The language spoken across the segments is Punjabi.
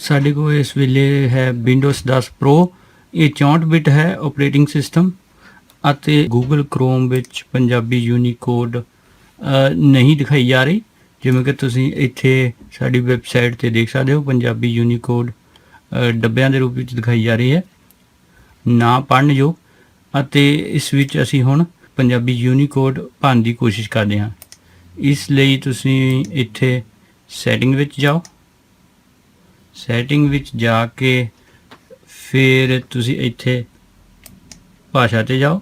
ਸਾਡੇ ਕੋਲ ਇਸ ਵੇਲੇ ਹੈ ਵਿੰਡੋਜ਼ 10 ਪ੍ਰੋ। ਇਹ 64 ਬਿਟ ਹੈ ਆਪਰੇਟਿੰਗ ਸਿਸਟਮ ਅਤੇ ਗੂਗਲ ਕ੍ਰੋਮ ਵਿੱਚ ਪੰਜਾਬੀ ਯੂਨੀਕੋਡ ਨਹੀਂ ਦਿਖਾਈ ਜਾ ਰਹੀ। ਜਿਵੇਂ ਕਿ ਤੁਸੀਂ ਇੱਥੇ ਸਾਡੀ ਵੈਬਸਾਈਟ ਤੇ ਦੇਖ ਸਕਦੇ ਹੋ, ਪੰਜਾਬੀ ਯੂਨੀਕੋਡ ਡੱਬਿਆਂ ਦੇ ਰੂਪ ਵਿੱਚ ਦਿਖਾਈ ਜਾ ਰਹੀ ਹੈ, ਨਾ ਪੜ੍ਹਨਯੋਗ। ਅਤੇ ਇਸ ਵਿੱਚ ਅਸੀਂ ਹੁਣ ਪੰਜਾਬੀ ਯੂਨੀਕੋਡ ਭਰਨ ਦੀ ਕੋਸ਼ਿਸ਼ ਕਰਦੇ ਹਾਂ। ਇਸ ਲਈ ਤੁਸੀਂ ਇੱਥੇ ਸੈਟਿੰਗ ਵਿੱਚ ਜਾਓ। ਸੈਟਿੰਗ ਵਿੱਚ ਜਾ ਕੇ ਫਿਰ ਤੁਸੀਂ ਇੱਥੇ ਭਾਸ਼ਾ ਤੇ ਜਾਓ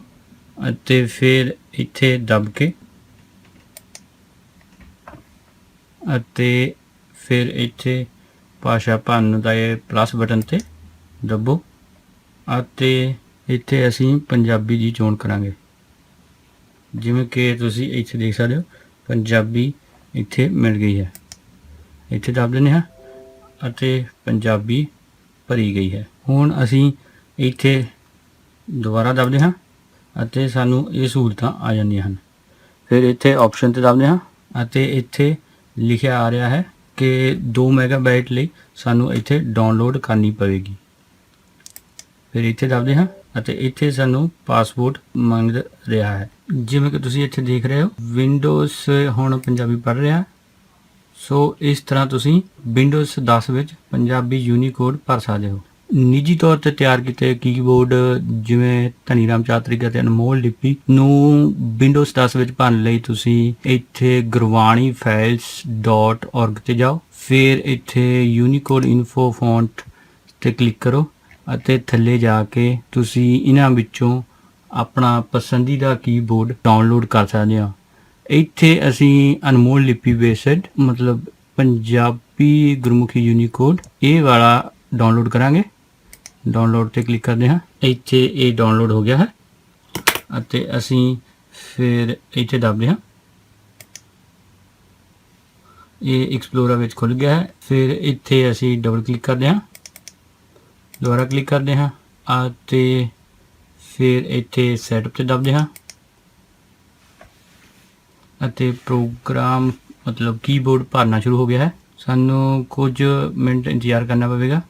ਅਤੇ ਫਿਰ ਇੱਥੇ ਦੱਬ ਕੇ ਅਤੇ ਫਿਰ ਇੱਥੇ ਭਾਸ਼ਾ ਭਰਨ ਦਾ ਇਹ ਪਲੱਸ ਬਟਨ ਤੇ ਦੱਬੋ ਅਤੇ ਇੱਥੇ ਅਸੀਂ ਪੰਜਾਬੀ ਦੀ ਚੋਣ ਕਰਾਂਗੇ। ਜਿਵੇਂ ਕਿ ਤੁਸੀਂ ਇੱਥੇ ਦੇਖ ਸਕਦੇ ਹੋ, ਪੰਜਾਬੀ ਇੱਥੇ ਮਿਲ ਗਈ ਹੈ। ਇੱਥੇ ਦੱਬ ਦਿੰਦੇ ਹਾਂ ਅਤੇ ਪੰਜਾਬੀ ਭਰੀ ਗਈ ਹੈ। ਹੁਣ ਅਸੀਂ ਇੱਥੇ ਦੁਬਾਰਾ ਦੱਬਦੇ ਹਾਂ ਅਤੇ ਸਾਨੂੰ ਇਹ ਸਹੂਲਤਾਂ ਆ ਜਾਂਦੀਆਂ ਹਨ। ਫਿਰ ਇੱਥੇ ਆਪਸ਼ਨ ਤੇ ਦੱਬਦੇ ਹਾਂ ਅਤੇ ਇੱਥੇ ਲਿਖਿਆ ਆ ਰਿਹਾ ਹੈ ਕਿ 2 ਮੈਗਾਬਾਈਟ ਲਈ ਸਾਨੂੰ ਇੱਥੇ ਡਾਊਨਲੋਡ ਕਰਨੀ ਪਵੇਗੀ। ਫਿਰ ਇੱਥੇ ਦੱਬਦੇ ਹਾਂ ਅਤੇ ਇੱਥੇ ਸਾਨੂੰ ਪਾਸਵਰਡ ਮੰਗ ਰਿਹਾ ਹੈ। ਜਿਵੇਂ ਕਿ ਤੁਸੀਂ ਇੱਥੇ ਦੇਖ ਰਹੇ ਹੋ, ਵਿੰਡੋਜ਼ ਹੁਣ ਪੰਜਾਬੀ ਪੜ੍ਹ ਰਿਹਾ। ਸੋ ਇਸ ਤਰ੍ਹਾਂ ਤੁਸੀਂ ਵਿੰਡੋਜ਼ 10 ਵਿੱਚ ਪੰਜਾਬੀ ਯੂਨੀਕੋਡ ਭਰ ਸਕਦੇ ਹੋ। ਨਿੱਜੀ ਤੌਰ ਤੇ ਤਿਆਰ ਕੀਤੇ ਕੀਬੋਰਡ ਜਿਵੇਂ ਧਨੀ ਰਾਮ ਚਾਤਰਿਕ ਅਤੇ ਅਨਮੋਲ ਲਿਪੀ ਨੂੰ ਵਿੰਡੋਜ਼ 10 ਵਿੱਚ ਭਰਨ ਲਈ ਤੁਸੀਂ ਇੱਥੇ ਗੁਰਬਾਣੀ files.org ਤੇ ਜਾਓ। ਫਿਰ ਇੱਥੇ ਯੂਨੀਕੋਡ ਇਨਫੋ ਫੌਂਟ ਤੇ ਕਲਿੱਕ ਕਰੋ ਅਤੇ ਥੱਲੇ ਜਾ ਕੇ ਤੁਸੀਂ ਇਹਨਾਂ ਵਿੱਚੋਂ ਆਪਣਾ ਪਸੰਦੀਦਾ ਕੀਬੋਰਡ ਡਾਊਨਲੋਡ ਕਰ ਸਕਦੇ ਹੋ। ਇੱਥੇ ਅਸੀਂ ਅਨਮੋਲ ਲਿਪੀ ਬੇਸਡ ਮਤਲਬ ਪੰਜਾਬੀ ਗੁਰਮੁਖੀ ਯੂਨੀਕੋਡ ਇਹ ਵਾਲਾ ਡਾਊਨਲੋਡ ਕਰਾਂਗੇ। ਡਾਊਨਲੋਡ ਤੇ ਕਲਿੱਕ ਕਰਦੇ ਹਾਂ। ਇੱਥੇ ਇਹ ਡਾਊਨਲੋਡ ਹੋ ਗਿਆ ਹੈ ਅਤੇ ਅਸੀਂ ਫਿਰ ਇੱਥੇ ਦੱਬਦੇ ਹਾਂ। ਇਹ ਐਕਸਪਲੋਰਰ ਵਿੱਚ ਖੁੱਲ ਗਿਆ ਹੈ। ਫਿਰ ਇੱਥੇ ਅਸੀਂ ਡਬਲ ਕਲਿੱਕ ਕਰਦੇ ਹਾਂ, ਦੁਬਾਰਾ ਕਲਿੱਕ ਕਰਦੇ ਹਾਂ ਅਤੇ ਫਿਰ ਇੱਥੇ ਸੈਟਅਪ ਤੇ ਦੱਬਦੇ ਹਾਂ ਅਤੇ ਪ੍ਰੋਗਰਾਮ ਮਤਲਬ ਕੀਬੋਰਡ ਭਰਨਾ ਸ਼ੁਰੂ ਹੋ ਗਿਆ ਹੈ। ਸਾਨੂੰ ਕੁਝ ਮਿੰਟ ਇੰਤਜ਼ਾਰ ਕਰਨਾ ਪਵੇਗਾ।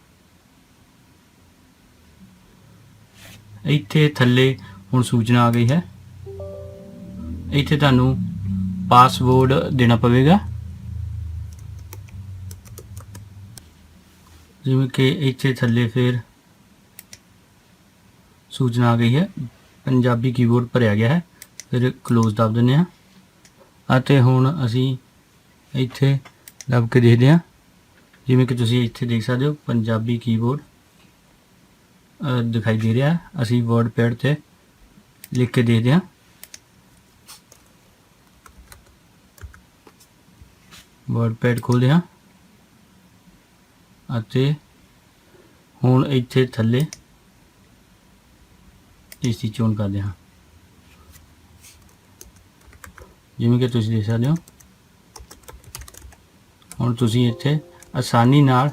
ਇੱਥੇ ਥੱਲੇ ਹੁਣ ਸੂਚਨਾ ਆ ਗਈ ਹੈ। ਇੱਥੇ ਤੁਹਾਨੂੰ ਪਾਸਵਰਡ ਦੇਣਾ ਪਵੇਗਾ। ਜਿਵੇਂ ਕਿ ਇੱਥੇ ਥੱਲੇ ਫਿਰ ਸੂਚਨਾ ਆ ਗਈ ਹੈ, ਪੰਜਾਬੀ ਕੀਬੋਰਡ ਭਰਿਆ ਗਿਆ ਹੈ। ਫਿਰ ਕਲੋਜ਼ ਦੱਬ ਦਿੰਦੇ ਹਾਂ ਅਤੇ ਹੁਣ ਅਸੀਂ ਇੱਥੇ ਦੱਬ ਕੇ ਦੇਖਦੇ ਹਾਂ। ਜਿਵੇਂ ਕਿ ਤੁਸੀਂ ਇੱਥੇ ਦੇਖ ਸਕਦੇ ਹੋ, ਪੰਜਾਬੀ ਕੀਬੋਰਡ ਦਿਖਾਈ ਦੇ ਰਿਹਾ ਹੈ। ਅਸੀਂ ਵਰਡ ਪੈਡ ਤੇ ਲਿਖ ਕੇ ਦੇਖਦੇ ਹਾਂ। ਵਰਡ ਪੈਡ ਖੋਲ੍ਹਦੇ ਹਾਂ ਅਤੇ ਹੁਣ ਇੱਥੇ ਥੱਲੇ ਇਸ ਦੀ ਚੋਣ ਕਰਦੇ ਹਾਂ। ਜਿਵੇਂ ਕਿ ਤੁਸੀਂ ਦੇਖ ਸਕਦੇ ਹੋ, ਹੁਣ ਤੁਸੀਂ ਇੱਥੇ ਆਸਾਨੀ ਨਾਲ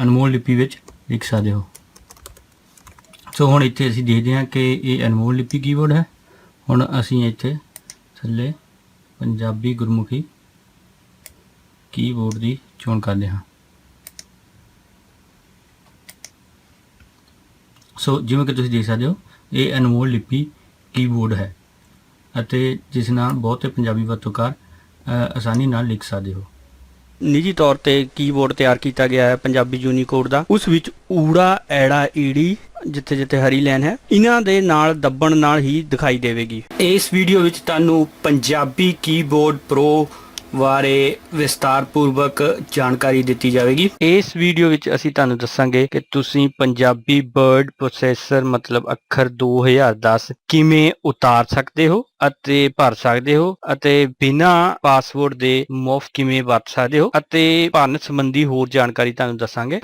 ਅਨਮੋਲ ਲਿਪੀ ਵਿੱਚ ਲਿਖ ਸਕਦੇ ਹੋ। ਸੋ ਹੁਣ ਇੱਥੇ ਅਸੀਂ ਦੇਖਦੇ ਹਾਂ ਕਿ ਇਹ ਅਨਮੋਲ ਲਿਪੀ ਕੀਬੋਰਡ ਹੈ। ਹੁਣ ਅਸੀਂ ਇੱਥੇ ਥੱਲੇ ਪੰਜਾਬੀ ਗੁਰਮੁਖੀ ਕੀਬੋਰਡ ਦੀ ਚੋਣ ਕਰਦੇ ਹਾਂ। ਸੋ ਜਿਵੇਂ ਕਿ ਤੁਸੀਂ ਦੇਖ ਸਕਦੇ ਹੋ, ਇਹ ਅਨਮੋਲ ਲਿਪੀ ਕੀਬੋਰਡ ਹੈ ਅਤੇ ਜਿਸ ਨਾਲ ਬਹੁਤੇ ਪੰਜਾਬੀ ਵਰਤੋਂਕਾਰ ਆਸਾਨੀ ਨਾਲ ਲਿਖ ਸਕਦੇ ਹੋ। ਨਿੱਜੀ ਤੌਰ ਤੇ ਕੀਬੋਰਡ ਤਿਆਰ ਕੀਤਾ ਗਿਆ ਹੈ ਪੰਜਾਬੀ ਯੂਨੀਕੋਡ ਦਾ। ਉਸ ਵਿੱਚ ਊੜਾ, ਐੜਾ, ਈੜੀ ਜਿੱਥੇ ਜਿੱਥੇ ਹਰੀ ਲਾਈਨ ਹੈ, ਇਹਨਾਂ ਦੇ ਨਾਲ ਦੱਬਣ ਨਾਲ ਹੀ ਦਿਖਾਈ ਦੇਵੇਗੀ। ਇਸ ਵੀਡੀਓ ਵਿੱਚ ਤੁਹਾਨੂੰ ਪੰਜਾਬੀ ਕੀਬੋਰਡ ਪ੍ਰੋ ਬਾਰੇ ਵਿਸਤਾਰਪੂਰਵਕ ਜਾਣਕਾਰੀ ਦਿੱਤੀ ਜਾਵੇਗੀ। ਇਸ ਵੀਡੀਓ ਵਿੱਚ ਅਸੀਂ ਤੁਹਾਨੂੰ ਦੱਸਾਂਗੇ ਕਿ ਤੁਸੀਂ ਪੰਜਾਬੀ ਵਰਡ ਪ੍ਰੋਸੈਸਰ ਮਤਲਬ ਅੱਖਰ 2010 ਕਿਵੇਂ ਉਤਾਰ ਸਕਦੇ ਹੋ ਅਤੇ ਭਰ ਸਕਦੇ ਹੋ ਅਤੇ ਬਿਨਾਂ ਪਾਸਵਰਡ ਦੇ ਮੁਫਤ ਕਿਵੇਂ ਵਰਤ ਸਕਦੇ ਹੋ ਅਤੇ ਭਰਨ ਸੰਬੰਧੀ ਹੋਰ ਜਾਣਕਾਰੀ ਤੁਹਾਨੂੰ ਦੱਸਾਂਗੇ।